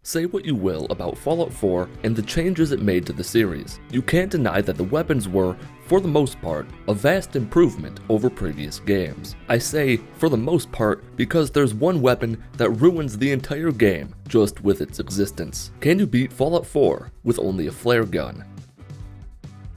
Say what you will about Fallout 4 and the changes it made to the series, you can't deny that the weapons were, for the most part, a vast improvement over previous games. I say, for the most part, because there's one weapon that ruins the entire game just with its existence. Can you beat Fallout 4 with only a flare gun?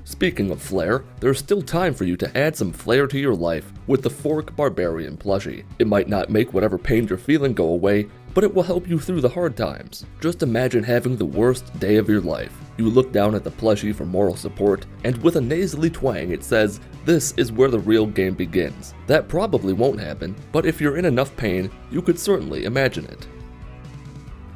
Speaking of flare, there's still time for you to add some flair to your life with the Fork Barbarian plushie. It might not make whatever pain you're feeling go away, but it will help you through the hard times. Just imagine having the worst day of your life. You look down at the plushie for moral support, and with a nasally twang it says, "This is where the real game begins." That probably won't happen, but if you're in enough pain, you could certainly imagine it.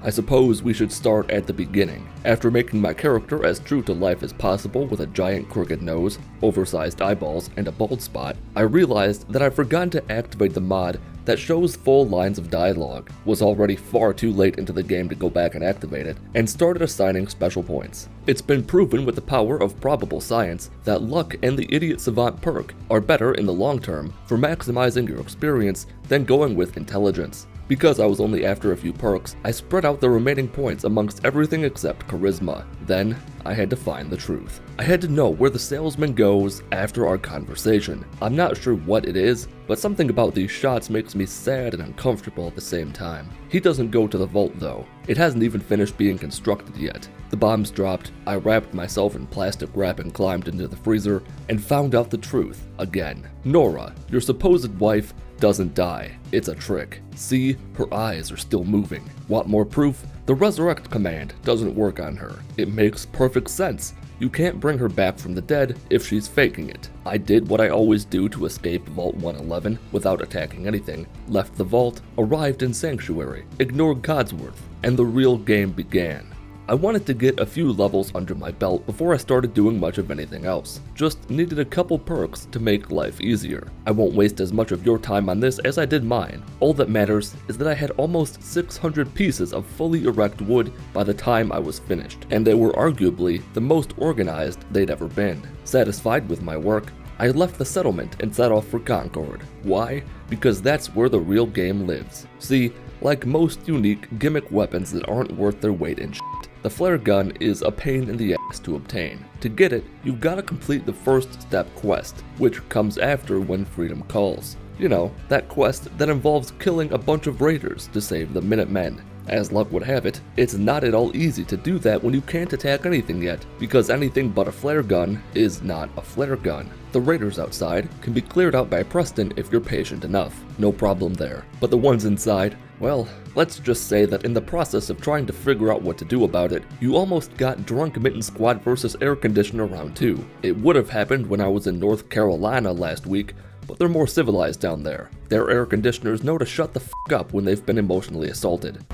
I suppose we should start at the beginning. After making my character as true to life as possible with a giant crooked nose, oversized eyeballs, and a bald spot, I realized that I'd forgotten to activate the mod that shows full lines of dialogue, was already far too late into the game to go back and activate it, and started assigning special points. It's been proven with the power of probable science that luck and the Idiot Savant perk are better in the long term for maximizing your experience than going with intelligence. Because I was only after a few perks, I spread out the remaining points amongst everything except charisma. Then, I had to find the truth. I had to know where the salesman goes after our conversation. I'm not sure what it is, but something about these shots makes me sad and uncomfortable at the same time. He doesn't go to the vault though. It hasn't even finished being constructed yet. The bombs dropped, I wrapped myself in plastic wrap and climbed into the freezer, and found out the truth again. Nora, your supposed wife, doesn't die. It's a trick. See, her eyes are still moving. Want more proof? The resurrect command doesn't work on her. It makes perfect sense. You can't bring her back from the dead if she's faking it. I did what I always do to escape Vault 111 without attacking anything, left the vault, arrived in Sanctuary, ignored Codsworth, and the real game began. I wanted to get a few levels under my belt before I started doing much of anything else. Just needed a couple perks to make life easier. I won't waste as much of your time on this as I did mine. All that matters is that I had almost 600 pieces of fully erect wood by the time I was finished, and they were arguably the most organized they'd ever been. Satisfied with my work, I left the settlement and set off for Concord. Why? Because that's where the real game lives. See, like most unique gimmick weapons that aren't worth their weight in shit, the flare gun is a pain in the ass to obtain. To get it, you've got to complete the first step quest, which comes after When Freedom Calls. You know, that quest that involves killing a bunch of raiders to save the Minutemen. As luck would have it, it's not at all easy to do that when you can't attack anything yet, because anything but a flare gun is not a flare gun. The raiders outside can be cleared out by Preston if you're patient enough, no problem there. But the ones inside, well, let's just say that in the process of trying to figure out what to do about it, you almost got Drunk Mitten Squad vs. Air Conditioner Round 2. It would have happened when I was in North Carolina last week, but they're more civilized down there. Their air conditioners know to shut the f*** up when they've been emotionally assaulted.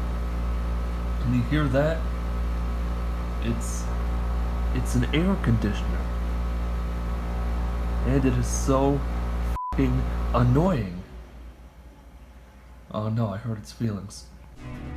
Can you hear that? It's an air conditioner. And it is so f***ing annoying. Oh no, I hurt its feelings.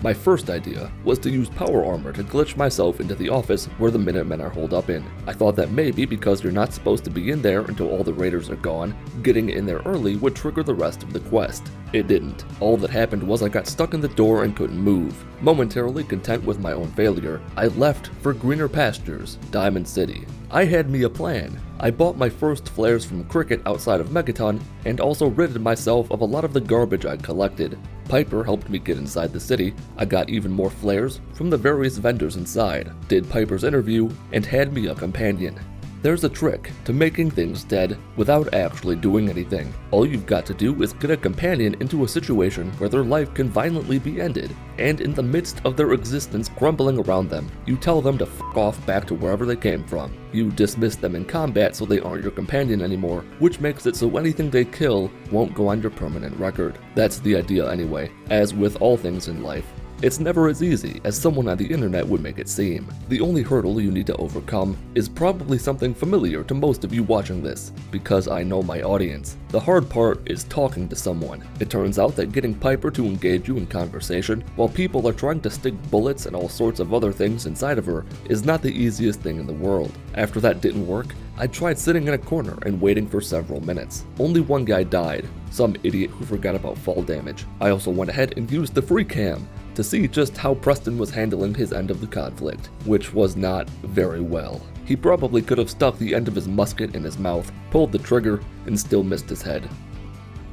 My first idea was to use power armor to glitch myself into the office where the Minutemen are holed up in. I thought that maybe because you're not supposed to be in there until all the raiders are gone, getting in there early would trigger the rest of the quest. It didn't. All that happened was I got stuck in the door and couldn't move. Momentarily content with my own failure, I left for greener pastures, Diamond City. I had me a plan. I bought my first flares from Cricket outside of Megaton, and also ridded myself of a lot of the garbage I'd collected. Piper helped me get inside the city. I got even more flares from the various vendors inside, did Piper's interview, and had me a companion. There's a trick to making things dead without actually doing anything. All you've got to do is get a companion into a situation where their life can violently be ended, and in the midst of their existence crumbling around them, you tell them to f*** off back to wherever they came from. You dismiss them in combat so they aren't your companion anymore, which makes it so anything they kill won't go on your permanent record. That's the idea anyway. As with all things in life, it's never as easy as someone on the internet would make it seem. The only hurdle you need to overcome is probably something familiar to most of you watching this, because I know my audience. The hard part is talking to someone. It turns out that getting Piper to engage you in conversation while people are trying to stick bullets and all sorts of other things inside of her is not the easiest thing in the world. After that didn't work, I tried sitting in a corner and waiting for several minutes. Only one guy died, some idiot who forgot about fall damage. I also went ahead and used the free cam, to see just how Preston was handling his end of the conflict, which was not very well. He probably could have stuck the end of his musket in his mouth, pulled the trigger, and still missed his head.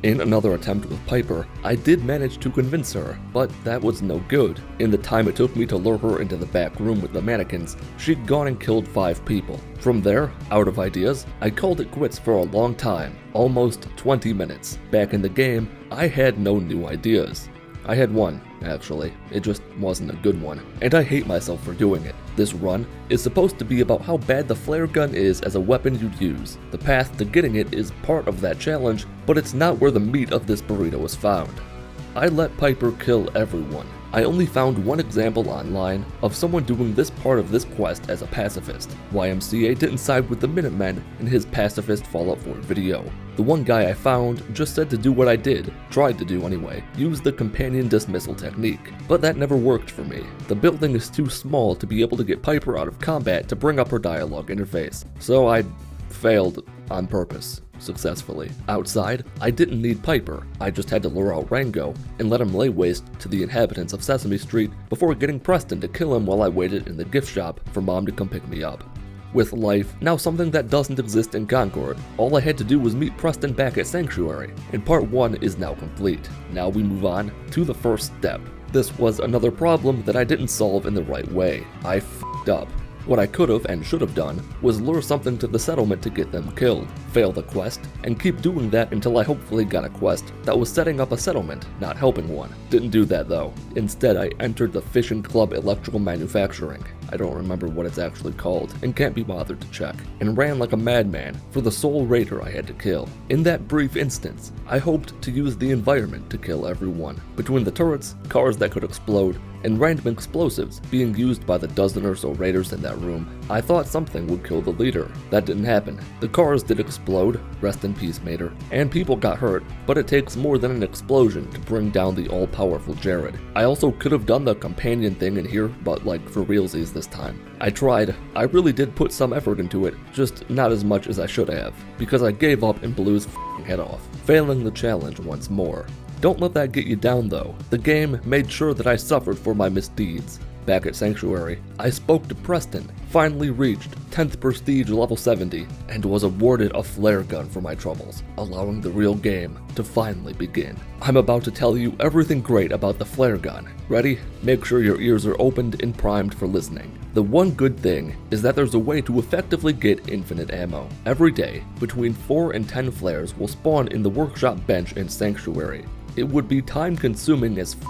In another attempt with Piper, I did manage to convince her, but that was no good. In the time it took me to lure her into the back room with the mannequins, she'd gone and killed 5 people. From there, out of ideas, I called it quits for a long time, almost 20 minutes. Back in the game, I had no new ideas. I had one, actually. It just wasn't a good one, and I hate myself for doing it. This run is supposed to be about how bad the flare gun is as a weapon you'd use. The path to getting it is part of that challenge, but it's not where the meat of this burrito is found. I let Piper kill everyone. I only found one example online of someone doing this part of this quest as a pacifist. YMCA didn't side with the Minutemen in his pacifist Fallout 4 video. The one guy I found just said to do what I did, tried to do anyway, use the companion dismissal technique. But that never worked for me. The building is too small to be able to get Piper out of combat to bring up her dialogue interface. So I failed on purpose. Successfully. Outside, I didn't need Piper, I just had to lure out Rango and let him lay waste to the inhabitants of Sesame Street before getting Preston to kill him while I waited in the gift shop for Mom to come pick me up. With life now something that doesn't exist in Concord, all I had to do was meet Preston back at Sanctuary, and part 1 is now complete. Now we move on to the first step. This was another problem that I didn't solve in the right way. I f***ed up. What I could have and should have done was lure something to the settlement to get them killed, fail the quest, and keep doing that until I hopefully got a quest that was setting up a settlement, not helping one. Didn't do that though. Instead, I entered the Fishing Club Electrical Manufacturing. I don't remember what it's actually called, and can't be bothered to check, and ran like a madman for the sole raider I had to kill. In that brief instance, I hoped to use the environment to kill everyone. Between the turrets, cars that could explode, and random explosives being used by the dozen or so raiders in that room, I thought something would kill the leader. That didn't happen. The cars did explode, rest in peace Mater, and people got hurt, but it takes more than an explosion to bring down the all-powerful Jared. I also could have done the companion thing in here, but like for realsies this time. I tried. I really did put some effort into it, just not as much as I should have, because I gave up and blew his f***ing head off, failing the challenge once more. Don't let that get you down though. The game made sure that I suffered for my misdeeds. Back at Sanctuary, I spoke to Preston, finally reached 10th Prestige level 70, and was awarded a flare gun for my troubles, allowing the real game to finally begin. I'm about to tell you everything great about the flare gun. Ready? Make sure your ears are opened and primed for listening. The one good thing is that there's a way to effectively get infinite ammo. Every day, between 4 and 10 flares will spawn in the workshop bench in Sanctuary. It would be time consuming as f***,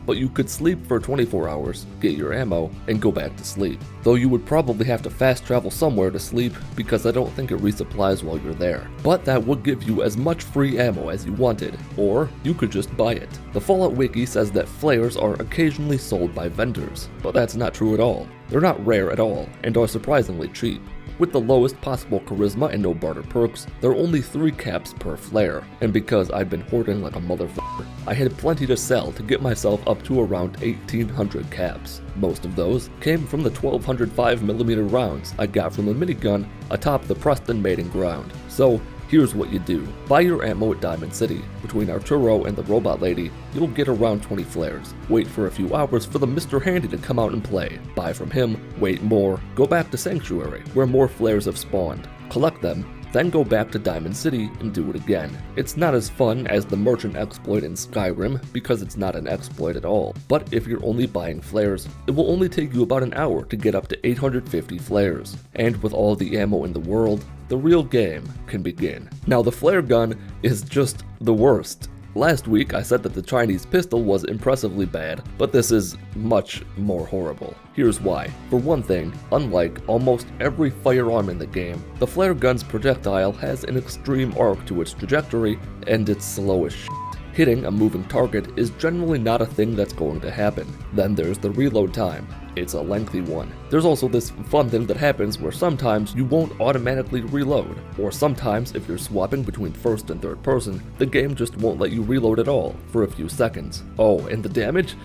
but you could sleep for 24 hours, get your ammo, and go back to sleep. Though you would probably have to fast travel somewhere to sleep because I don't think it resupplies while you're there. But that would give you as much free ammo as you wanted, or you could just buy it. The Fallout Wiki says that flares are occasionally sold by vendors, but that's not true at all. They're not rare at all, and are surprisingly cheap. With the lowest possible charisma and no barter perks, there are only 3 caps per flare, and because I'd been hoarding like a motherfucker, I had plenty to sell to get myself up to around 1800 caps. Most of those came from the 1200 5mm rounds I got from the minigun atop the Preston mating ground. So here's what you do. Buy your ammo at Diamond City. Between Arturo and the robot lady, you'll get around 20 flares. Wait for a few hours for the Mr. Handy to come out and play. Buy from him, wait more, go back to Sanctuary, where more flares have spawned. Collect them, then go back to Diamond City and do it again. It's not as fun as the merchant exploit in Skyrim because it's not an exploit at all, but if you're only buying flares, it will only take you about an hour to get up to 850 flares. And with all the ammo in the world, the real game can begin. Now the flare gun is just the worst. Last week I said that the Chinese pistol was impressively bad, but this is much more horrible. Here's why. For one thing, unlike almost every firearm in the game, the flare gun's projectile has an extreme arc to its trajectory, and it's slow as shit. Hitting a moving target is generally not a thing that's going to happen. Then there's the reload time. It's a lengthy one. There's also this fun thing that happens where sometimes you won't automatically reload, or sometimes if you're swapping between first and third person, the game just won't let you reload at all for a few seconds. Oh, and the damage?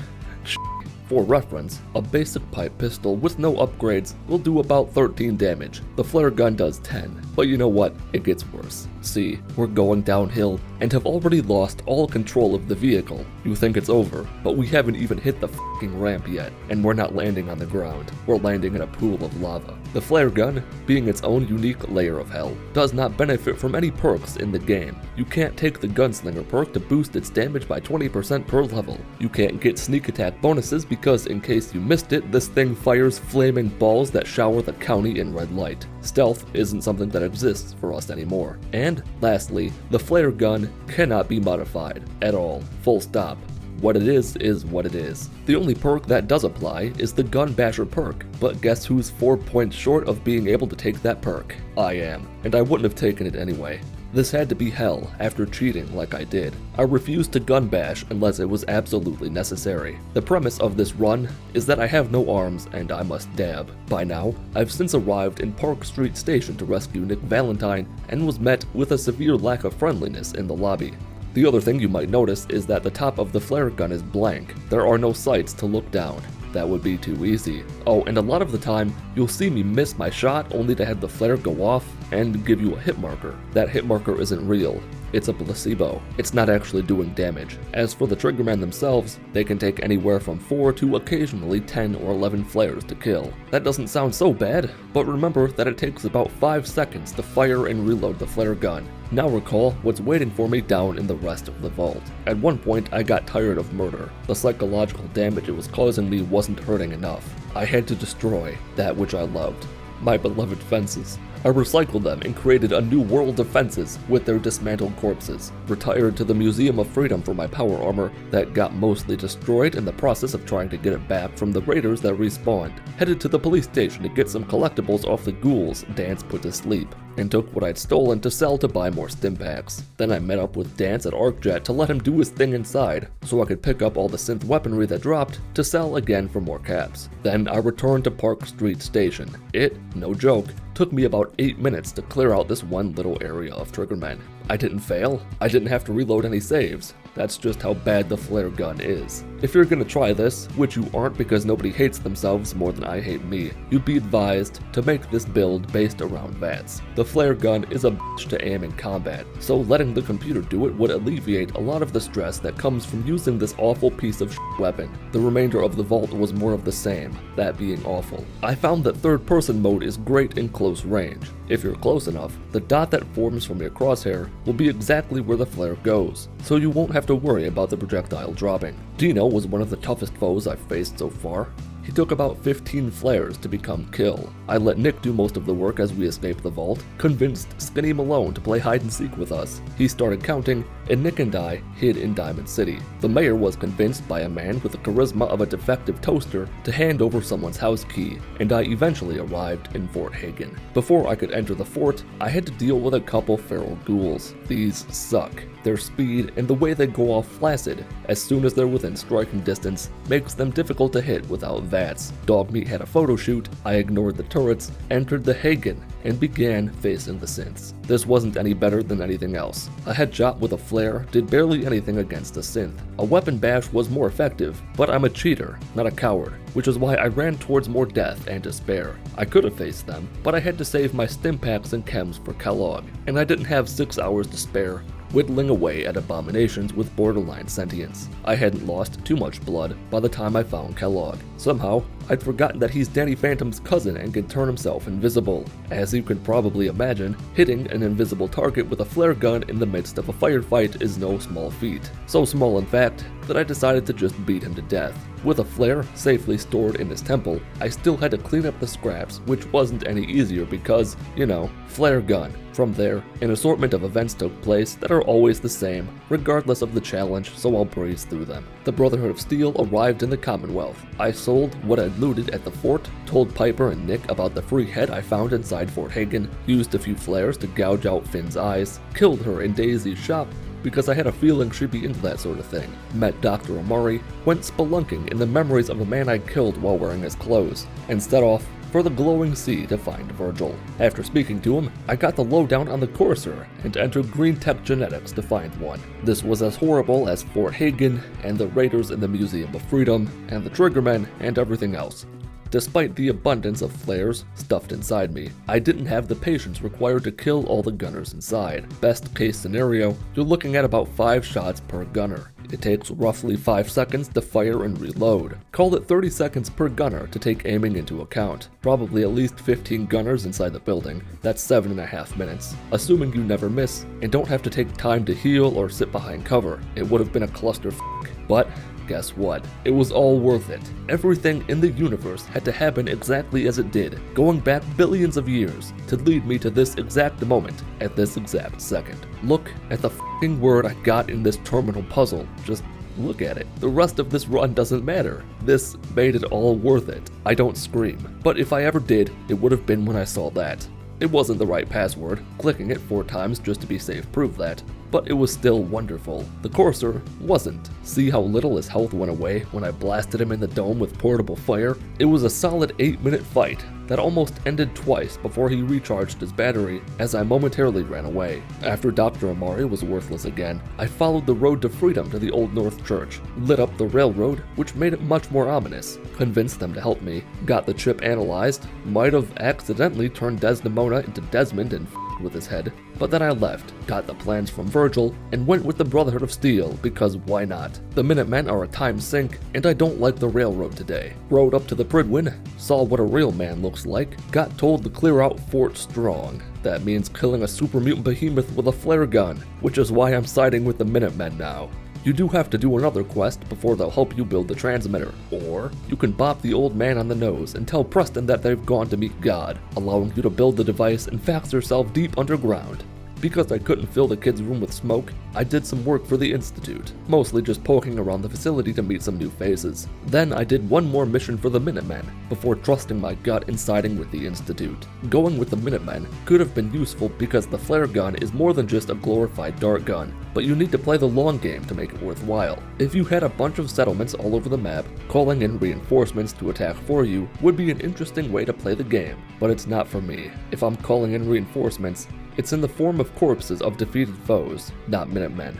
For reference, a basic pipe pistol with no upgrades will do about 13 damage. The flare gun does 10. But you know what? It gets worse. See, we're going downhill and have already lost all control of the vehicle. You think it's over, but we haven't even hit the f***ing ramp yet, and we're not landing on the ground. We're landing in a pool of lava. The flare gun, being its own unique layer of hell, does not benefit from any perks in the game. You can't take the Gunslinger perk to boost its damage by 20% per level. You can't get sneak attack bonuses because in case you missed it, this thing fires flaming balls that shower the county in red light. Stealth isn't something that exists for us anymore. And lastly, the flare gun cannot be modified at all. Full stop. What it is what it is. The only perk that does apply is the Gun Basher perk, but guess who's 4 points short of being able to take that perk? I am, and I wouldn't have taken it anyway. This had to be hell after cheating like I did. I refused to gun bash unless it was absolutely necessary. The premise of this run is that I have no arms and I must dab. By now, I've since arrived in Park Street Station to rescue Nick Valentine and was met with a severe lack of friendliness in the lobby. The other thing you might notice is that the top of the flare gun is blank. There are no sights to look down. That would be too easy. Oh, and a lot of the time, you'll see me miss my shot only to have the flare go off and give you a hit marker. That hit marker isn't real. It's a placebo. It's not actually doing damage. As for the Triggermen themselves, they can take anywhere from 4 to occasionally 10 or 11 flares to kill. That doesn't sound so bad, but remember that it takes about 5 seconds to fire and reload the flare gun. Now recall what's waiting for me down in the rest of the vault. At one point, I got tired of murder. The psychological damage it was causing me wasn't hurting enough. I had to destroy that which I loved. My beloved fences. I recycled them and created a new world of fences with their dismantled corpses. Retired to the Museum of Freedom for my power armor that got mostly destroyed in the process of trying to get it back from the raiders that respawned. Headed to the police station to get some collectibles off the ghouls Dance put to sleep, and took what I'd stolen to sell to buy more stim packs. Then I met up with Dance at ArcJet to let him do his thing inside, so I could pick up all the synth weaponry that dropped to sell again for more caps. Then I returned to Park Street Station. It, no joke, took me about 8 minutes to clear out this one little area of Triggermen. I didn't fail. I didn't have to reload any saves. That's just how bad the flare gun is. If you're gonna try this, which you aren't because nobody hates themselves more than I hate me, you'd be advised to make this build based around VATS. The flare gun is a bitch to aim in combat, so letting the computer do it would alleviate a lot of the stress that comes from using this awful piece of weapon. The remainder of the vault was more of the same, that being awful. I found that third-person mode is great in close range. If you're close enough, the dot that forms from your crosshair will be exactly where the flare goes, so you won't have to worry about the projectile dropping. Dino was one of the toughest foes I've faced so far. He took about 15 flares to become kill. I let Nick do most of the work as we escaped the vault, convinced Skinny Malone to play hide and seek with us. He started counting, and Nick and I hid in Diamond City. The mayor was convinced by a man with the charisma of a defective toaster to hand over someone's house key, and I eventually arrived in Fort Hagen. Before I could enter the fort, I had to deal with a couple feral ghouls. These suck. Their speed and the way they go off flaccid as soon as they're within striking distance makes them difficult to hit without VATS. Dogmeat had a photo shoot, I ignored the turrets, entered the Hagen, and began facing the synths. This wasn't any better than anything else. A headshot with a flare did barely anything against a synth. A weapon bash was more effective, but I'm a cheater, not a coward, which is why I ran towards more death and despair. I could have faced them, but I had to save my stim packs and chems for Kellogg, and I didn't have 6 hours to spare, whittling away at abominations with borderline sentience. I hadn't lost too much blood by the time I found Kellogg. Somehow, I'd forgotten that he's Danny Phantom's cousin and can turn himself invisible. As you can probably imagine, hitting an invisible target with a flare gun in the midst of a firefight is no small feat. So small in fact, that I decided to just beat him to death. With a flare safely stored in his temple, I still had to clean up the scraps, which wasn't any easier because, you know, flare gun. From there, an assortment of events took place that are always the same, regardless of the challenge, so I'll breeze through them. The Brotherhood of Steel arrived in the Commonwealth. I sold what I'd looted at the fort, told Piper and Nick about the free head I found inside Fort Hagen, used a few flares to gouge out Finn's eyes, killed her in Daisy's shop, because I had a feeling she'd be into that sort of thing. Met Dr. Amari, went spelunking in the memories of a man I'd killed while wearing his clothes, and set off for the glowing sea to find Virgil. After speaking to him, I got the lowdown on the Courser and entered Green Tech Genetics to find one. This was as horrible as Fort Hagen and the raiders in the Museum of Freedom and the Triggermen and everything else. despite the abundance of flares stuffed inside me. I didn't have the patience required to kill all the gunners inside. Best case scenario, you're looking at about 5 shots per gunner. It takes roughly 5 seconds to fire and reload. Call it 30 seconds per gunner to take aiming into account. Probably at least 15 gunners inside the building. That's 7.5 minutes. Assuming you never miss and don't have to take time to heal or sit behind cover. It would have been a clusterfuck. But guess what? It was all worth it. Everything in the universe had to happen exactly as it did, going back billions of years to lead me to this exact moment at this exact second. Look at the f***ing word I got in this terminal puzzle. Just look at it. The rest of this run doesn't matter. This made it all worth it. I don't scream, but if I ever did, it would have been when I saw that. It wasn't the right password. Clicking it 4 times just to be safe proved that. But it was still wonderful. The Courser wasn't. See how little his health went away when I blasted him in the dome with portable fire? It was a solid 8-minute fight that almost ended twice before he recharged his battery as I momentarily ran away. After Dr. Amari was worthless again, I followed the road to freedom to the Old North Church, lit up the railroad, which made it much more ominous, convinced them to help me, got the chip analyzed, might have accidentally turned Desdemona into Desmond and with his head, but then I left, got the plans from Virgil, and went with the Brotherhood of Steel because why not? The Minutemen are a time sink, and I don't like the railroad today. Rode up to the Prydwen, saw what a real man looks like, got told to clear out Fort Strong. That means killing a super mutant behemoth with a flare gun, which is why I'm siding with the Minutemen now. You do have to do another quest before they'll help you build the transmitter, or you can bop the old man on the nose and tell Preston that they've gone to meet God, allowing you to build the device and fax yourself deep underground. Because I couldn't fill the kid's room with smoke, I did some work for the Institute, mostly just poking around the facility to meet some new faces. Then I did one more mission for the Minutemen, before trusting my gut and siding with the Institute. Going with the Minutemen could have been useful because the flare gun is more than just a glorified dart gun, but you need to play the long game to make it worthwhile. If you had a bunch of settlements all over the map, calling in reinforcements to attack for you would be an interesting way to play the game, but it's not for me. If I'm calling in reinforcements, it's in the form of corpses of defeated foes, not Minutemen.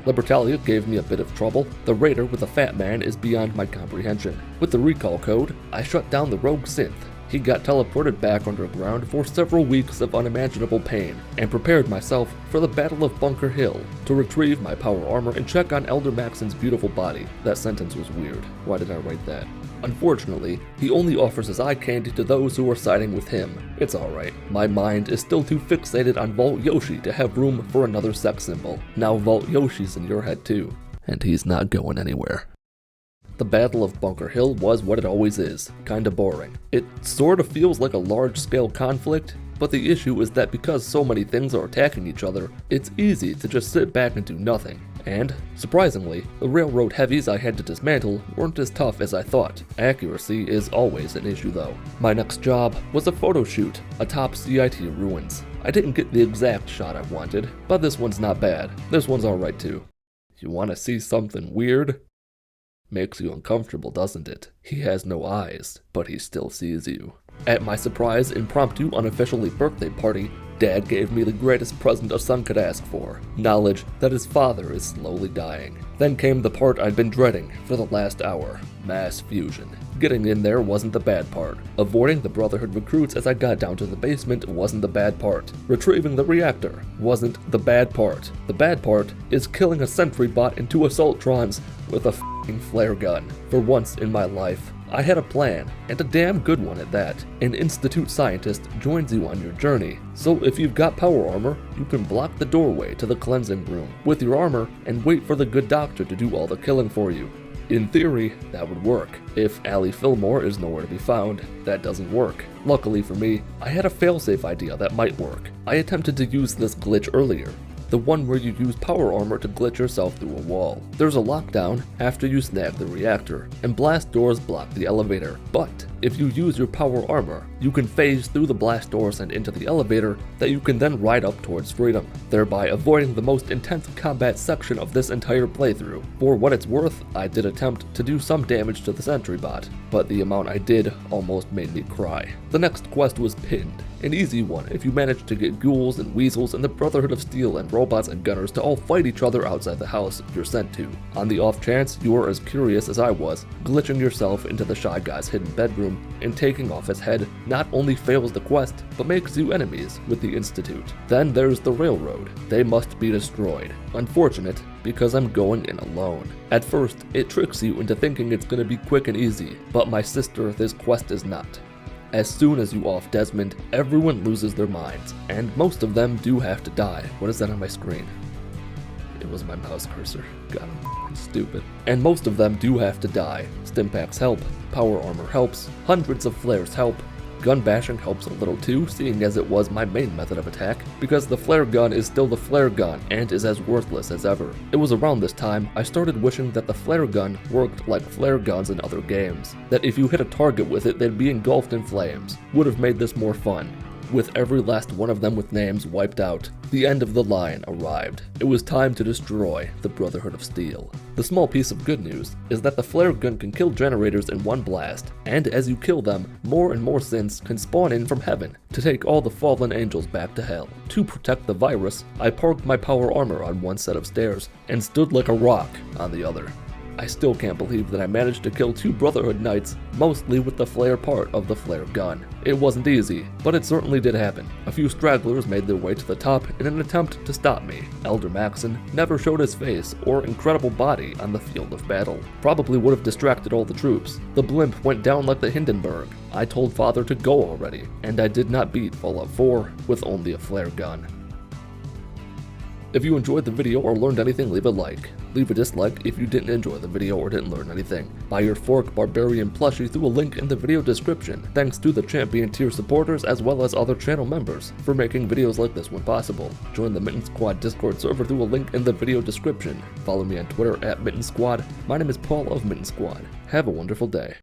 Libertalia gave me a bit of trouble. The raider with the fat man is beyond my comprehension. With the recall code, I shut down the rogue synth. He got teleported back underground for several weeks of unimaginable pain, and prepared myself for the Battle of Bunker Hill to retrieve my power armor and check on Elder Maxon's beautiful body. That sentence was weird. Why did I write that? Unfortunately, he only offers his eye candy to those who are siding with him. It's alright. My mind is still too fixated on Vault Yoshi to have room for another sex symbol. Now Vault Yoshi's in your head too, and he's not going anywhere. The Battle of Bunker Hill was what it always is, kinda boring. It sort of feels like a large-scale conflict, but the issue is that because so many things are attacking each other, it's easy to just sit back and do nothing. And, surprisingly, the railroad heavies I had to dismantle weren't as tough as I thought. Accuracy is always an issue though. My next job was a photo shoot atop CIT ruins. I didn't get the exact shot I wanted, but this one's not bad. This one's alright too. You wanna see something weird? Makes you uncomfortable, doesn't it? He has no eyes, but he still sees you. At my surprise, impromptu, unofficially birthday party, Dad gave me the greatest present a son could ask for, knowledge that his father is slowly dying. Then came the part I'd been dreading for the last hour, mass fusion. Getting in there wasn't the bad part. Avoiding the Brotherhood recruits as I got down to the basement wasn't the bad part. Retrieving the reactor wasn't the bad part. The bad part is killing a sentry bot and 2 assaultrons with a f***ing flare gun. For once in my life, I had a plan, and a damn good one at that. An Institute scientist joins you on your journey, so if you've got power armor, you can block the doorway to the cleansing room with your armor and wait for the good doctor to do all the killing for you. In theory, that would work. If Allie Fillmore is nowhere to be found, that doesn't work. Luckily for me, I had a failsafe idea that might work. I attempted to use this glitch earlier, the one where you use power armor to glitch yourself through a wall. There's a lockdown after you snag the reactor, and blast doors block the elevator. But if you use your power armor, you can phase through the blast doors and into the elevator that you can then ride up towards freedom, thereby avoiding the most intense combat section of this entire playthrough. For what it's worth, I did attempt to do some damage to the sentry bot, but the amount I did almost made me cry. The next quest was Pinned, an easy one if you manage to get ghouls and weasels and the Brotherhood of Steel and robots and gunners to all fight each other outside the house you're sent to. On the off chance you are as curious as I was, glitching yourself into the Shy Guy's hidden bedroom him and taking off his head not only fails the quest, but makes you enemies with the Institute. Then there's the railroad. They must be destroyed. Unfortunate, because I'm going in alone. At first, it tricks you into thinking it's gonna be quick and easy, but my sister, this quest is not. As soon as you off Desmond, everyone loses their minds, and most of them do have to die. What is that on my screen? It was my mouse cursor. God, I'm stupid. And most of them do have to die. Stimpaks help, power armor helps, hundreds of flares help. Gun bashing helps a little too, seeing as it was my main method of attack, because the flare gun is still the flare gun and is as worthless as ever. It was around this time I started wishing that the flare gun worked like flare guns in other games, that if you hit a target with it they'd be engulfed in flames. Would have made this more fun. With every last one of them with names wiped out, the end of the line arrived. It was time to destroy the Brotherhood of Steel. The small piece of good news is that the flare gun can kill generators in one blast, and as you kill them, more and more synths can spawn in from heaven to take all the fallen angels back to hell. To protect the virus, I parked my power armor on one set of stairs and stood like a rock on the other. I still can't believe that I managed to kill 2 Brotherhood Knights, mostly with the flare part of the flare gun. It wasn't easy, but it certainly did happen. A few stragglers made their way to the top in an attempt to stop me. Elder Maxon never showed his face or incredible body on the field of battle. Probably would have distracted all the troops. The blimp went down like the Hindenburg. I told Father to go already, and I did not beat Fallout 4 with only a flare gun. If you enjoyed the video or learned anything, leave a like. Leave a dislike if you didn't enjoy the video or didn't learn anything. Buy your Fork Barbarian plushie through a link in the video description. Thanks to the Champion tier supporters as well as other channel members for making videos like this one possible. Join the Mitten Squad Discord server through a link in the video description. Follow me on Twitter at Mitten Squad. My name is Paul of Mitten Squad. Have a wonderful day.